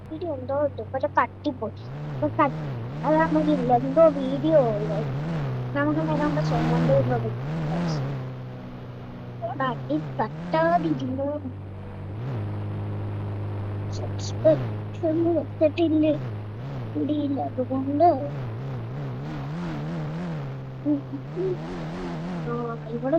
Video എന്തോ ഉണ്ട് പക്ഷെ തട്ടിപ്പോയി. അതാണെങ്കില്ല എന്തോ വീഡിയോ നമുക്ക് നമ്മുടെ സ്വന്തം അടി തട്ടാതിരുന്നു വെച്ചിട്ടില്ല ഇടിയില്ല അതുകൊണ്ട് ഇവിടെ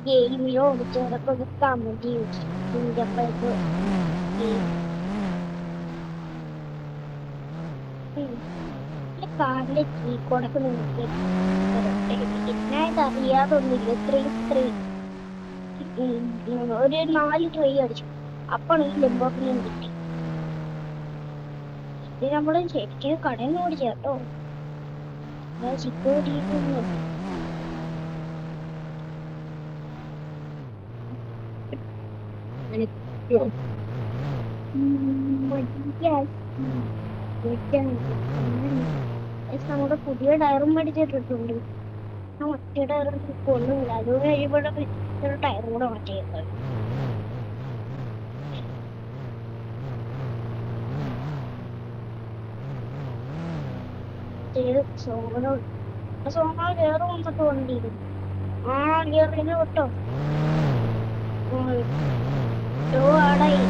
ഗെയിമിലോട് ചിലപ്പോ കമന്റ് ചെയ്യപ്പോഴേക്ക് കാറിലെ കീ കൊടുക്ക് നോക്കി അറിയാതൊന്നുമില്ല. ഒരു 4 ട്രൈ അടിച്ചു. അപ്പോൾ ഈ ലംബോർഗിനി കിട്ടി. ഇത് നമ്മള് ശരിക്കും കടയിൽ നിന്ന് ഓടിച്ച കേട്ടോ. സിക്യൂരിറ്റി നമ്മുടെ പുതിയ ടയറും മേടിച്ചിട്ടിട്ടുണ്ട്. ആ മറ്റേ ടയർ കൊള്ളുന്നില്ല. അത് കഴിയുമ്പോഴേ ടയറും കൂടെ മാറ്റിയത്. സോമ ഗിയർ വന്നിട്ട് വണ്ടിയിരുന്നു. ആ ഗിയറിന് വിട്ടോ ആടായി.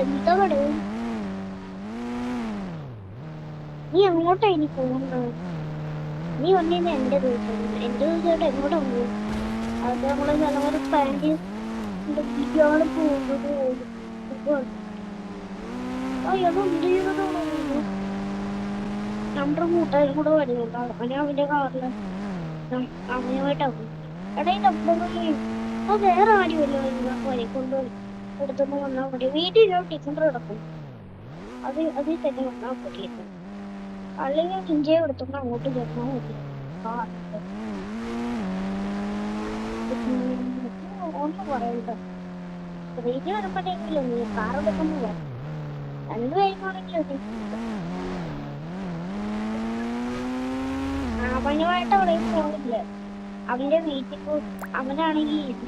എന്താ കട നീ എങ്ങോട്ടാ ഇനി പോകുന്നത്? നീ വന്നിന്ന് എന്റെ ദിവസമായിട്ട് എങ്ങോട്ടാ പോകും? അത് നമ്മള് ചിലവർ പാൻറ് ഇയാള് പോകുന്നത് നമ്മുടെ കൂട്ടുകാരും കൂടെ വരുന്നുണ്ട്. അവന്റെ കാറില് അവനുമായിട്ടാവും. എടയിൽ അത് വേറെ ആരുമല്ലോ വരെ കൊണ്ടുപോയി എടുത്തുകൊണ്ട് വന്നാൽ മതി. വീട്ടിൽ ടിഫിൻ കിടക്കും. അതിൽ തന്നെ വന്നാൽ മതിയത്. അല്ലെങ്കിൽ ഇഞ്ചയെ എടുത്തോണ്ട് അങ്ങോട്ട് ചെന്നാൽ മതി. ഒന്നും പറയണ്ട. റേറ്റ് വരുമ്പോഴേക്കില്ലേ നീ കാർ എടുക്കുമ്പോ വരാം. 2 പേരുമാണെങ്കിലും അവനുമായിട്ട് അവിടെ പോകില്ല. അവന്റെ വീട്ടിൽ അവനാണെങ്കിൽ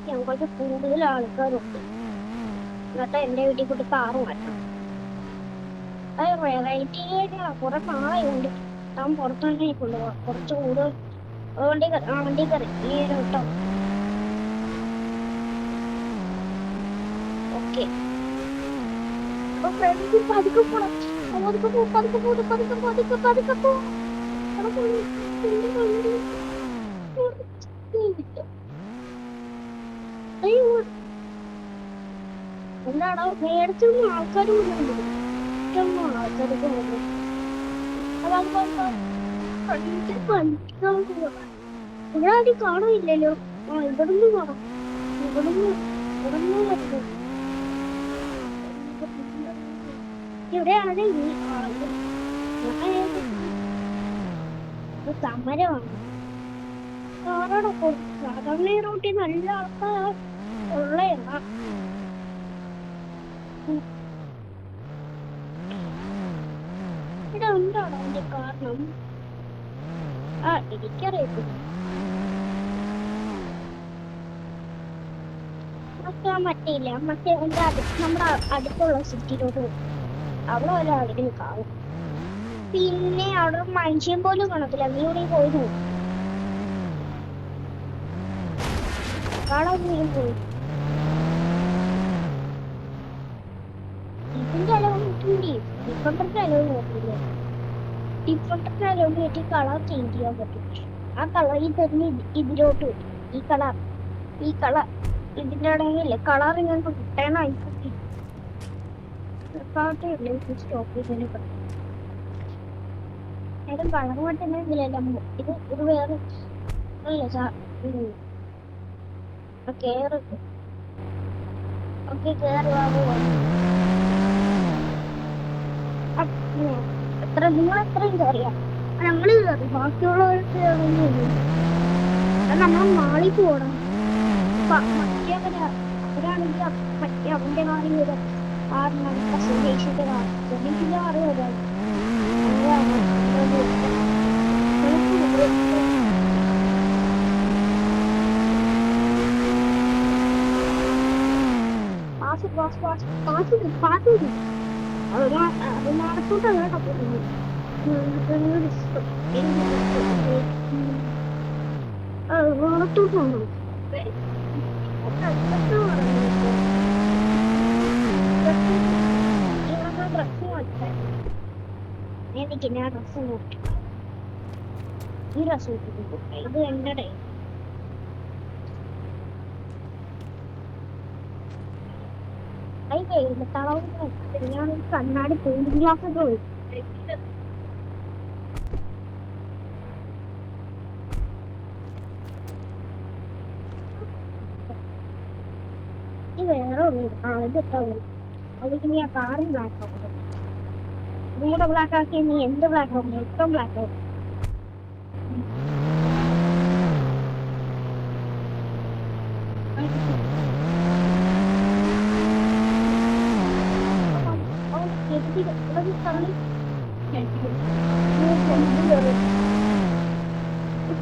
ഞങ്ങൾക്ക് കൂടുതൽ ആൾക്കാരുണ്ട്. എന്നിട്ട് എന്റെ വീട്ടിൽ കൂടി കാറ് മാറ്റണം. അത് വെറൈറ്റി കുറെ നാളെയുണ്ട്. താൻ പുറത്തുണ്ടെങ്കിൽ കൊണ്ടുപോകാം. കുറച്ച് കൂടുതൽ വണ്ടി കയറി കേട്ടോ. ഓക്കെ ഫ്രണ്ട്സ് പതുക്കെ പോണം. എന്താണോ മേടിച്ചൊന്നും ആൾക്കാരും ആൾക്കാരൊക്കെ ഇവിടെ ആരും കാണുന്നില്ലല്ലോ. ഇവിടുന്ന് കാണാം. ഇവിടുന്ന് വരുന്നത് ഇവിടെയാണ് ഈ സമരമാണ്. സാധാരണ ഈ റൂട്ടിൽ നല്ല ആൾക്കാർ ഉള്ളതാണ്. ഇവിടെ എന്താണോ അതിന്റെ കാരണം? എനിക്കറിയത്തില്ല. മറ്റേയില്ല മറ്റേ നമ്മുടെ അടുത്തുള്ള സിറ്റിയിലോട്ട് പോകും. അവിടെ ഒരാളിന് കാണും. പിന്നെ അവിടെ മനുഷ്യൻ പോലും കാണത്തില്ല. നീ ഇവിടെ പോയി നോക്കും. കാണാൻ പോയി ഇതിന്റെ അലവ് നോക്കില്ലേ? ഡിഫറൻറ്റ് അലവ് നോക്കില്ലേ? ഡിഫറൻറ്റ് അലവ് കയറ്റി കളർ ചേഞ്ച് ചെയ്യാൻ പറ്റും. ആ കളറിൽ തന്നെ ഇതിലോട്ട് വരും. ഈ കളർ ഇതിന്റെ ഇടയില്ലേ കളർ ഇങ്ങനെ കിട്ടണായി സ്റ്റോപ്പ് ചെയ്തതിന് പറ്റും. നേരം കളർ മാറ്റുന്ന ഇതിലല്ല ഇത് വേറെ അല്ല കേറ് ഓക്കെ കേറുവാവോ എത്ര നിങ്ങൾ എത്രയും കയറിയാ ഞങ്ങള് കയറി ബാക്കിയുള്ളവർക്ക് നമ്മളെ മാളിൽ പോകണം മറ്റേ അവരാണെങ്കിൽ മറ്റേ അവന്റെ കാറി വരും കാറിനാണ് സുരേഷിന്റെ കാറ് വരാം അത് നടത്തോട്ടാണ് കേട്ടോ നടത്തോട്ടാണോ എനിക്ക് ഞാൻ ഡ്രസ്സ് നോക്കി ഈ ഡ്രസ്സ് ഇത് എന്റെ ഞാൻ കണ്ണാടി പെയിന്റിംഗ് ക്ലാസ് ഒക്കെ പോയി വേറെ ഇതെത്താവും അതിന് നീ ആ കാറും ബ്ലാക്ക് ആവും ഇതുകൂടെ ബ്ലാക്ക് ആക്കി നീ എന്ത് ബ്ലാക്ക് ആവും മൊത്തം ബ്ലാക്ക് ആവും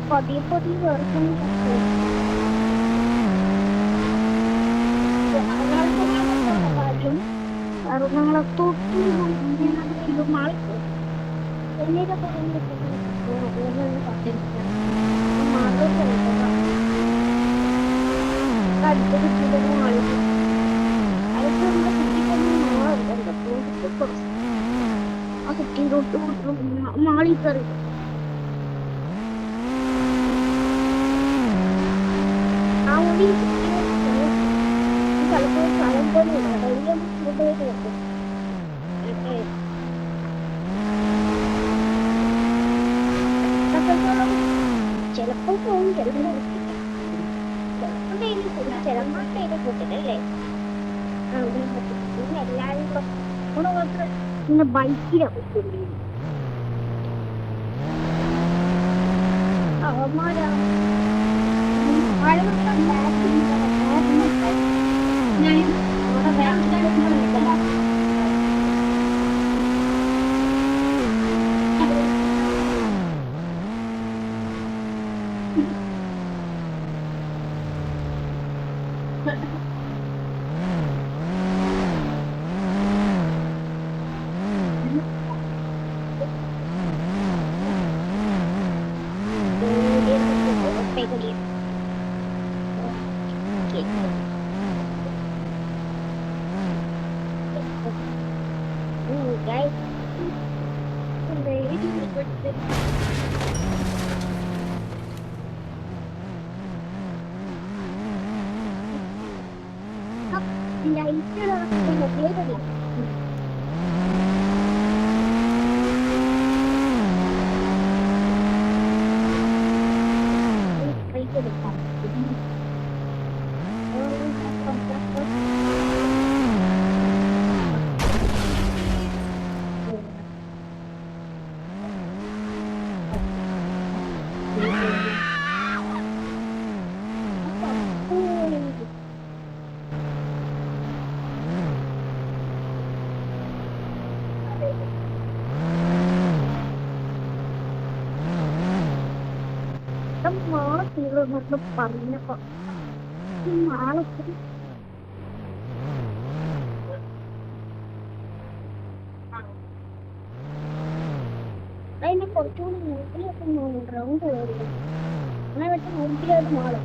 പതിയെ എറണാകുളത്തോട്ട് മാളിപ്പോ എന്നൊക്കെ ആ കുട്ടീരോട്ട് മാളി കയറി ആ ഒരു ചിലപ്പോൾ സ്ഥലം പോലെ ചിലപ്പോ പോകും ചിലപ്പോൾ ചിലപ്പോൾ കൂട്ടില്ലല്ലേ പിന്നെ എല്ലാരും പിന്നെ ബൈക്കിലാ പോയിക്കൊണ്ടേ അവന്മാരാ പറഞ്ഞപ്പോ നാളെ അതിനെ കുറച്ചുകൂടി മുമ്പിലൊക്കെ റൗണ്ട് കയറില്ല അങ്ങനെ വെച്ച് മുമ്പിലൊരു മാള്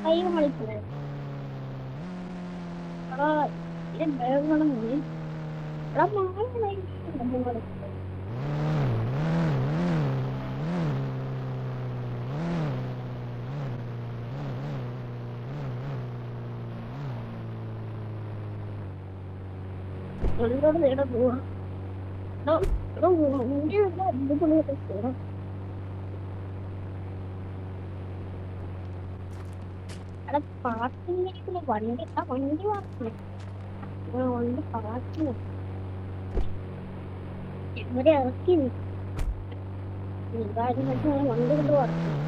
കൈ മണിക്കൂർ ഇത് വേഗം മാള എന്താണ് നേടെ പോവാ മുന്നേ അടിപൊളിയായിട്ട് പോവാം. അവിടെ പാർക്കിങ്ങിരിക്കുന്ന വണ്ടി വണ്ടി പാർക്കില്ല വണ്ടി പാർക്കിങ് ഇവിടെ ഇറക്കി കാര്യം വണ്ടി കൊണ്ട് പാർക്കില്ല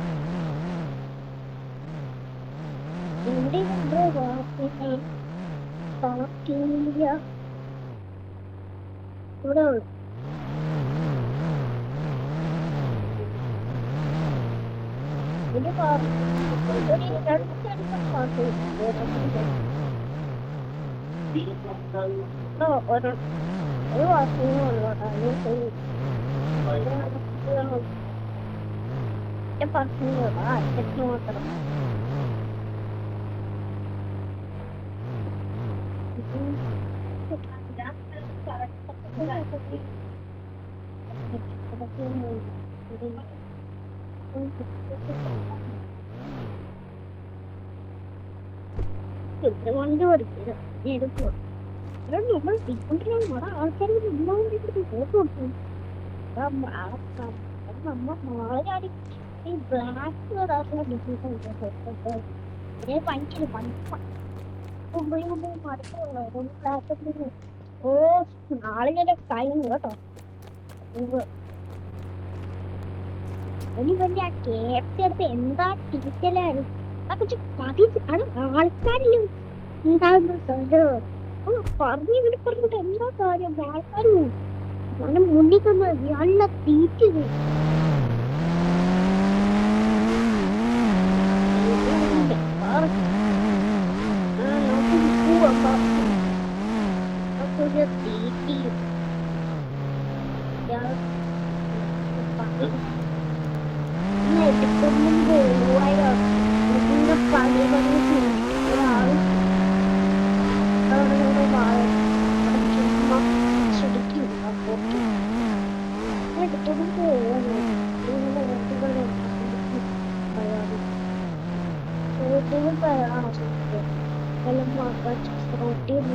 വണ്ടി കൊണ്ട് പാർക്കില്ല ഇവിടെ ഉള്ളു. ഇത് ഒരു വാക്കിനും പാർക്കിങ്ങുള്ള അറ്റത്ത് മാത്രം വണ്ടി പഠിക്കില്ല എടുക്കുക നമ്മൾ ഡിഫറെന്റ് ആൾക്കാർ ഫോട്ടോ കൊടുക്കും നമ്മ നാളെ ഈ ബ്ലാക്ക് ഭയങ്കര മടുപ്പുള്ള ഓ നാളിന്റെ കാര്യം കേട്ടോ വലിയ ആ കേപ്റ്റ് എടുത്ത് എന്താ ടീച്ചലാണ് അതൊക്കെ ആൾക്കാരിലും ഉണ്ടാകുന്ന പറഞ്ഞു ഇവര് പറഞ്ഞിട്ട് എന്താ കാര്യം ആൾക്കാരും നല്ല മുന്നിൽ തന്നെ നല്ല തീറ്റ്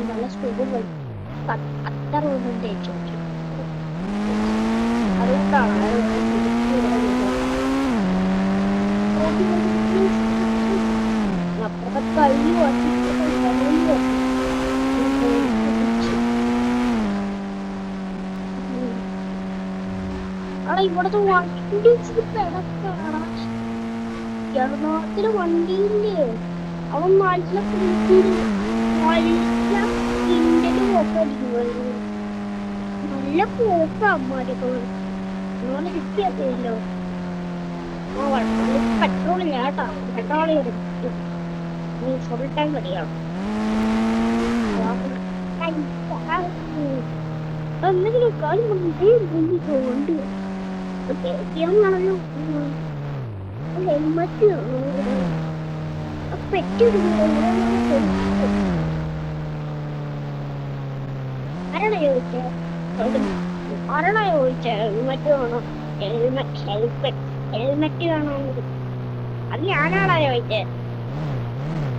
നല്ല സ്കൂളുകൾ അത്ര ഒന്നും തേച്ചു അതുകൊണ്ടാണ് അപ്പുറത്തെ കൈ ഇവിടത്തെ വണ്ടി പിടക്കാണ് എറണാകുളത്തില് വണ്ടിയില്ലേ അവൻ നല്ല നല്ല പോക്ക അമ്മാരൊക്കെ അങ്ങനെ കിട്ടിയല്ലോ പെട്രോൾ കേട്ടാ പെട്രോൾ ഫുൾ ടൈം കടിയാണ് എന്തെങ്കിലും കാര്യം ഉണ്ട് ഹെൽമറ്റ് ആരാണോ ചോദിച്ചേ ഹെൽമറ്റ് വേണോ ഹെൽമറ്റ് വേണോ അത് ഞാനാണോ ചോദിച്ചേ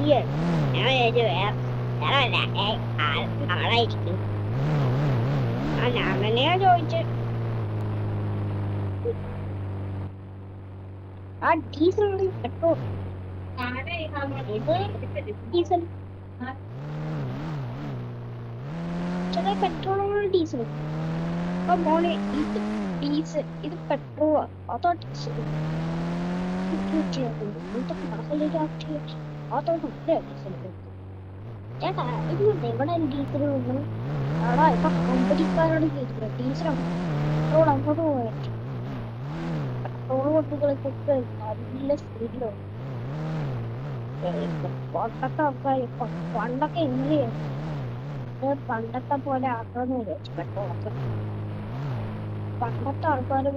ഞാൻ ആളായിരിക്കും ഞാൻ തന്നെയാ ചോദിച്ചേ ആ diesel petrol diesel petrol diesel മോളെ ഇത് ഡീസൽ ഇത് പെട്രോൾ അതോ ഡീസൽ അതോ ഡീസൽ ചേട്ടാ ഇതുകൊണ്ട് എവിടെ ഡീസൽ വന്നു അവിടെ ഇപ്പൊ കമ്പനിക്കാരോട് ചോദിച്ചില്ല ഡീസലാണ് പെട്രോൾ അങ്ങോട്ട് പോയിട്ട് പെട്രോൾ കൊണ്ടുകളൊക്കെ നല്ല സ്പീഡിലാണ് പണ്ടത്തെ ആൾക്കാർ പണ്ടൊക്കെ എങ്ങനെയാണ് പണ്ടത്തെ പോലെ ആക്കാന്ന് വിചാരിച്ചു പെട്രോളൊക്കെ പണ്ടത്തെ ആൾക്കാര്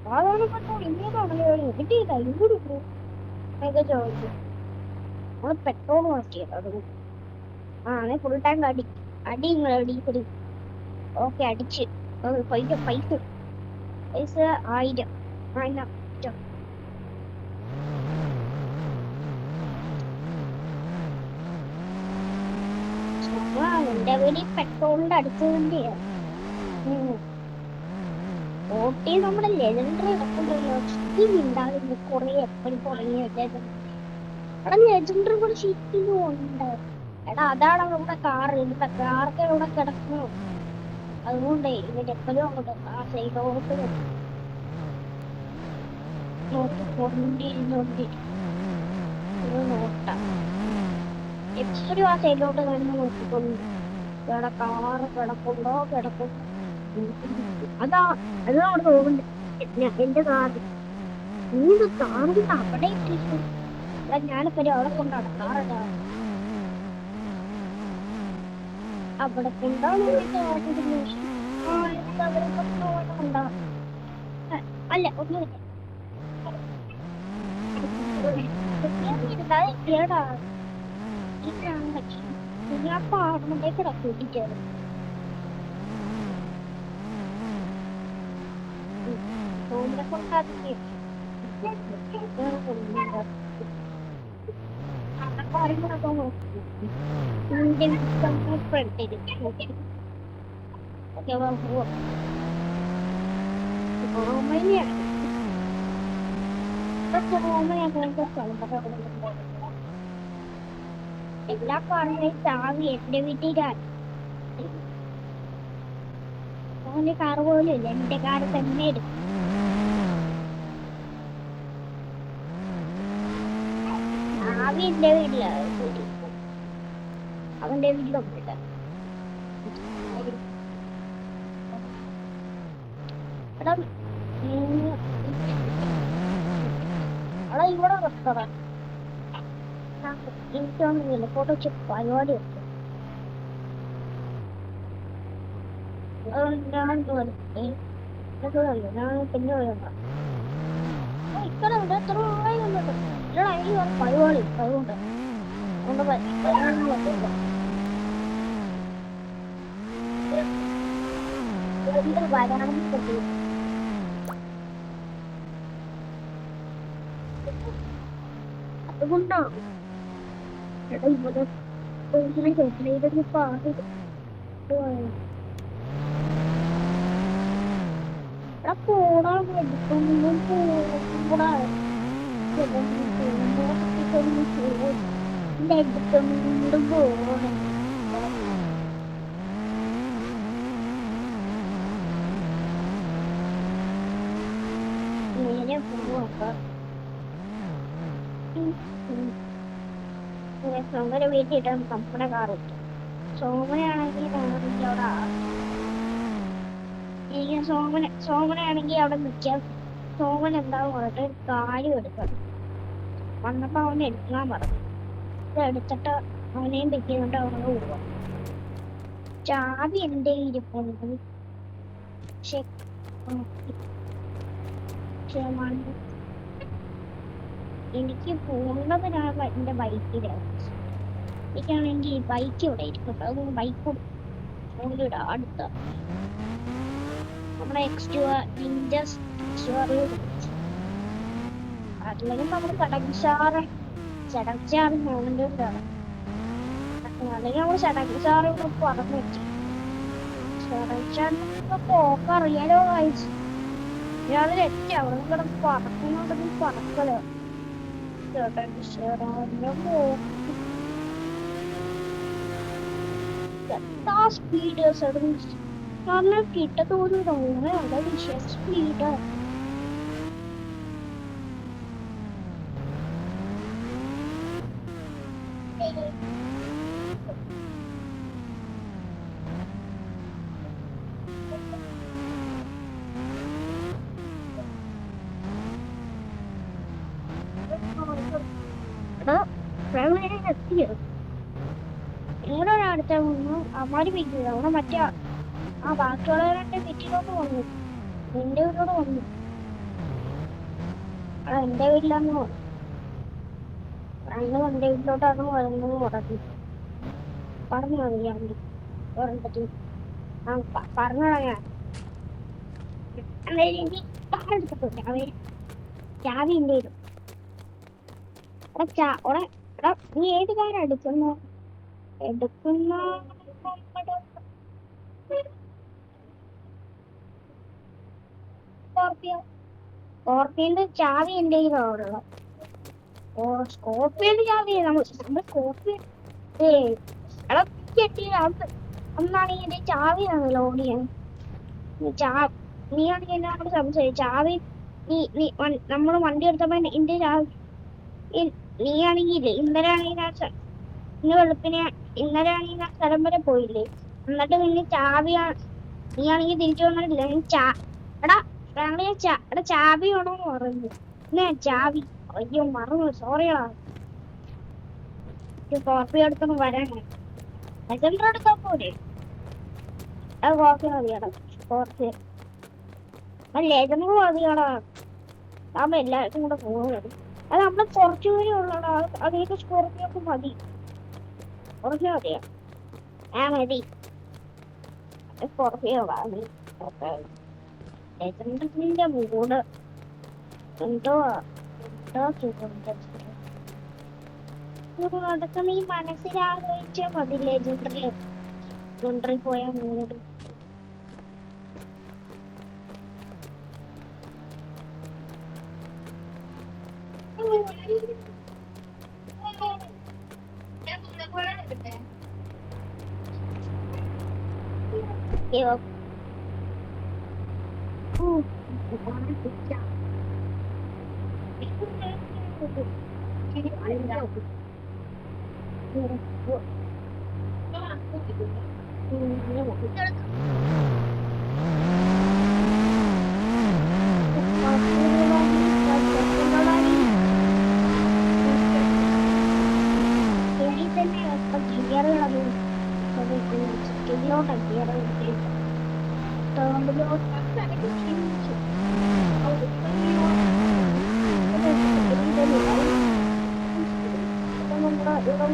സാധാരണ പെട്രോൾ ഇങ്ങനെയാണല്ലോ കിട്ടിയില്ല ഇങ്ങോട്ട് ഒക്കെ ചോദിച്ചു നമ്മള് പെട്രോൾ മാറ്റിയത് അത് അങ്ങനെ ഫുൾ ടൈം അടി ഡീസൽ ഓക്കെ അടിച്ച് പൈസ 1000 Wow. എന്റെ വീട് ഈ പെട്രോളിന്റെ അടുത്ത് തന്നെയാ. ഓട്ടി നമ്മുടെ ലെജൻഡറി കിടപ്പുണ്ടല്ലോ, ഈ മിണ്ടാതിരുന്ന് കൊറേ എപ്പോഴും തുടങ്ങിയ എടാ ലെജൻഡറി കൂടെ ശരിക്കും ഉണ്ട്. എടാ അതാണ് നമ്മുടെ കാറ്, ഇവിടെ കാർക്ക് ഇവിടെ കിടക്കുന്നു. അതുകൊണ്ടേ ഇവര് എപ്പോഴും അങ്ങോട്ട് ആ സൈഡോട്ട് നോക്കിക്കൊണ്ടിരുന്നോണ്ടി നോട്ട എപ്പോഴും ആ സൈഡിലോട്ട് തന്നെ നോക്കിക്കൊണ്ട് ഇവിടെ കാറ് കിടപ്പുണ്ടോ കിടപ്പുണ്ടോ. അതാ അതാ അവിടെ തോന്നുന്നുണ്ട് എന്റെ കാറ്. നീത് കാറിന്റെ അവിടെ ഇട്ടിരിക്കും. ഞാനിപ്പോ അവിടെ കൊണ്ടാണ് കാറടാ, അവിടെ കൊണ്ടാണ് അല്ല ഒന്നുമില്ല. ഏടാ ഞാൻ പാടുമ്പോഴേക്കടാ കൂട്ടിച്ചേരും. തോന്നിനെ കൊണ്ടാക്കി എല്ലാ കാറിന്റെ ചാവി എന്റെ വീട്ടിലാണ്. അവന്റെ കാറ് പോലും ഇല്ല, എന്റെ കാറ് തന്നെ എടുക്കും. ചാവി എന്റെ വീട്ടില, അവന്റെ വീട്ടിലൊന്നുമില്ല. അവിടെ ഇവിടെ വെക്കണം. എനിക്കൊന്നുമില്ല, ഫോട്ടോ വെച്ച് പരിപാടി വെക്കും. ഞാൻ പിന്നെ ഇക്കടെ ഇവിടെ എത്ര ആയി വന്നിട്ട് പരിപാടി അതുകൊണ്ട് അതുകൊണ്ടാണ് ഇവിടെ പാടി പോടാ എടുക്കുമ്പോൾ പോടാ എടുത്തുകൊണ്ട് പോകണം. നേരെ പോവാം. സോമന വീട്ടിട്ട് നമ്മുടെ കാർ കിട്ടും. സോമനാണെങ്കിൽ അവിടെ സോമനാണെങ്കിൽ അവിടെ നിൽക്കാം. സോമൻ എന്താവും പറഞ്ഞിട്ട് കാര്യം എടുക്കണം. വന്നപ്പോ അവൻ എടുക്കാൻ പറഞ്ഞു. ഇത് എടുത്തിട്ട് അവനെയും വെക്കുന്നുണ്ട് അവനെ പോവാം. ചാവി എന്റെ ഇരിപ്പുണ്ട്. എനിക്ക് പോകുന്നതിനാണ് എന്റെ ബൈക്കിലാണ്. എനിക്കാണെങ്കിൽ ബൈക്ക് ഇവിടെ ഇരിക്കും. അത് ബൈക്ക് ഇടാം അടുത്ത നമ്മുടെ അല്ലെങ്കിൽ നമ്മൾ ചടച്ചാറ് മോഹൻ്റെ ഉണ്ടാണ്. അല്ലെങ്കിൽ നമ്മൾ ചടച്ചാറ് ഇവിടെ പറഞ്ഞു വെച്ചു. ചടച്ചാറിനൊക്കെ പോക്കറിയാലോ. വായിച്ചു ഇയാള് രക്ഷ അവിടെ കിടന്ന് പറക്കുന്നുണ്ടെങ്കിൽ പറക്കലോ. എന്താ സ്പീഡ് കാരണം കിട്ടത്തോന്നും തോന്നുന്നു. അവിടെ വിഷയ സ്പീഡ് എത്തിയത്. ഇവിടെ ഒരടുത്ത അമ്മാരി വീട്ടിൽ അവിടെ മറ്റേ ആ ബാക്കിയുള്ളവരുടെ വീട്ടിലോട്ട് വന്നു. എന്റെ വീട്ടിലോട്ട് വന്നു. എന്റെ വീട്ടിലാന്ന് പറഞ്ഞു. എന്റെ വീട്ടിലോട്ടാണ് വരുന്നത് പറഞ്ഞു അറിയാൻ പറഞ്ഞു ഞാൻ എനിക്ക് എടുത്തിട്ടില്ല. അവര് ചാവി എന്റെ വരും. നീ ഏത് കാര്യം എടുക്കുന്ന സ്കോർപ്പിയോ സ്കോർപ്പിയോന്റെ ചാവി എന്റെ കയ്യിലുള്ള. ഓ സ്കോർപ്പിയോന്റെ ചാവി നമ്മൾ സ്കോർപ്പിയോ ഏ എടാ കെട്ടി അന്നാണെങ്കിൽ എന്റെ ചാവി ആണല്ലോ ഓടിയാൻ. നീയാണെങ്കിൽ എന്നോട് സംസാരിച്ചു ചാവി നമ്മള് വണ്ടി എടുത്തപ്പോ എന്റെ ചാവി നീയാണെങ്കിലേ ഇന്ന് വെളുപ്പിനെ ഇന്നലെ ആണെങ്കിൽ ആ സ്ഥലം വരെ പോയില്ലേ, എന്നിട്ട് പിന്നെ നീയാണെങ്കിൽ തിരിച്ചു വന്നിട്ടില്ല. എടാ എടാ ചാവി വേണോന്ന് പറഞ്ഞു. ചാവി അയ്യോ മറന്നു, സോറിയാ. കോപ്പി എടുത്തൊന്നും വരാനാ ലെജൻഡർ എടുക്കാൻ പോലെ അത് കോപ്പി മതിയാടാ. കോപ്പി ലെജൻഡർ മതിയാടാ. ആകുമ്പോ എല്ലാവർക്കും കൂടെ പോകുന്നത്. അത് നമ്മള് കുറച്ചു പേരെ ഉള്ളടാ. അതിലേക്ക് സ്കോർപ്പിയൊക്കെ മതി, കുറച്ച് മതിയാ. മതി സ്കോർപ്പിയോ വാങ്ങി. ലെജൻഡറിന്റെ മൂഡ് എന്തോ അതൊക്കെ നീ മനസ്സിലാലോചിച്ചാ മതി. ലെജൻഡറിൽ പോയ മൂഡ്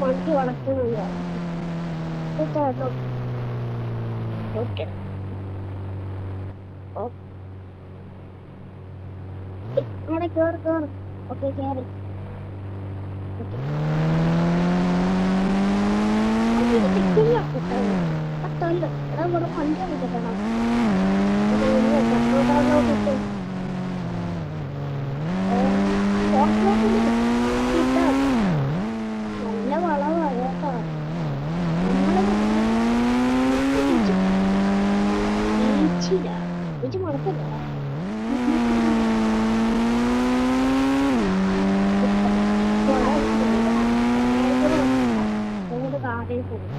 വണ്ടി വളർത്തുന്നില്ല. അവിടെ കേറ് കേറ്. ഓക്കെ കേറി. പത്തല്ല എടാ ഇവിടെ വണ്ടി എടുക്കണം. നല്ല വളവാ കേട്ടോ. നമ്മള് മുടക്കില്ല. കാറിൽ പോകും.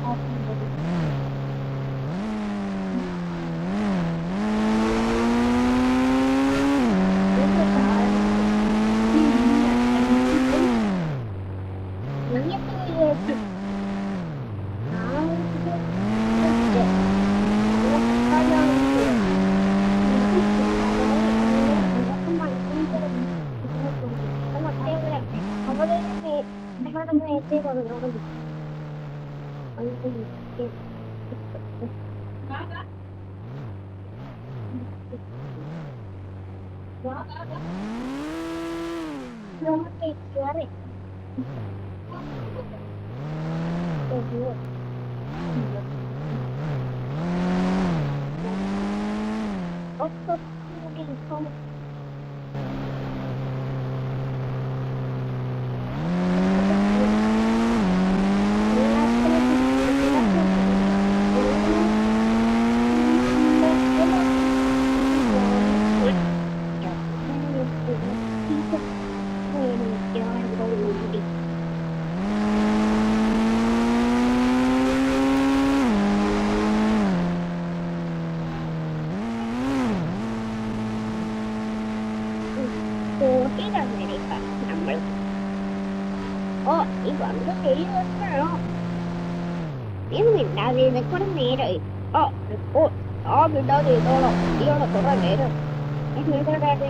നേരത്തെ പറഞ്ഞു നമ്മൾ ഈ വന്ന് ശരി വെക്കണോ? മിണ്ടാതെ കുറെ നേരമായി. മിണ്ടാതെ ചെയ്തോളാം. കുറെ നേരം